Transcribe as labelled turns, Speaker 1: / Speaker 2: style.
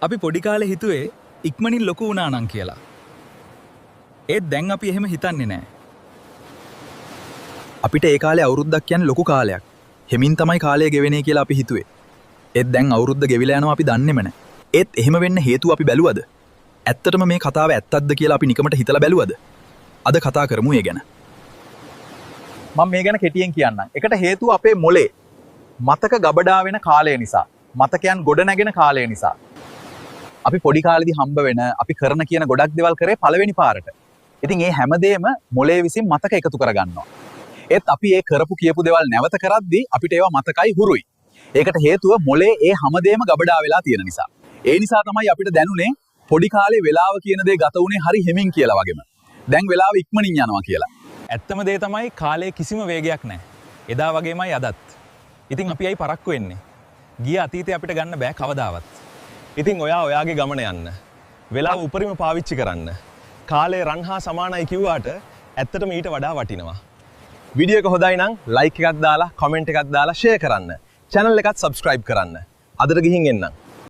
Speaker 1: අපි පොඩි කාලේ හිතුවේ ඉක්මනින් ලොකු වුණා නම් කියලා. ඒත් දැන් අපි එහෙම හිතන්නේ නැහැ. අපිට ඒ කාලේ අවුරුද්දක් කියන්නේ ලොකු කාලයක්. හෙමින් තමයි කාලය ගෙවෙන්නේ කියලා අපි හිතුවේ. ඒත් දැන් අවුරුද්ද ගෙවිලා යනවා අපි දන්නේම නැහැ. ඒත් එහෙම වෙන්න හේතුව අපි බැලුවද? ඇත්තටම මේ කතාව ඇත්තක්ද කියලා අපි නිකමට හිතලා බැලුවද? අද කතා කරමු ඒ ගැන. මම මේ ගැන කෙටියෙන් කියන්නම්. එකට හේතුව අපේ මොලේ මතක ගබඩා වෙන කාලය නිසා. මතකයන් ගොඩ නැගෙන කාලය නිසා. අපි පොඩි කාලෙදි හම්බ වෙන අපි කරන කියන ගොඩක් දේවල් කරේ පළවෙනි පාරට. ඉතින් ඒ හැමදේම මොලේ විසින් මතක එකතු කරගන්නවා. ඒත් අපි ඒ කරපු කියපු දේවල් නැවත කරද්දී අපිට ඒවා මතකයි හුරුයි. ඒකට හේතුව මොලේ ඒ හැමදේම ගබඩා වෙලා තියෙන නිසා. ඒ නිසා තමයි අපිට දැනුනේ පොඩි කාලේ වෙලාව කියන දේ ගත වුණේ හරි හිමින් කියලා වගේම. දැන් වෙලාව ඉක්මනින් යනවා කියලා. ඇත්තම දේ තමයි කාලේ කිසිම වේගයක් නැහැ. එදා වගේමයි අදත්. ඉතින් අපි අයි පරක්කු වෙන්නේ. ගිය අතීතේ අපිට ගන්න බෑ කවදාවත්. ඉතින් ඔයාගේ ගමන යන්න. වෙලාව උපරිම පාවිච්චි කරන්න. කාලේ රන් හා සමානයි කිව්වාට ඇත්තටම ඊට වඩා වටිනවා. වීඩියෝ එක හොඳයි නම් ලයික් එකක් දාලා, කමෙන්ට් එකක් දාලා ෂෙයා කරන්න. channel එකත් subscribe කරන්න. අදට ගිහින් එන්නම්.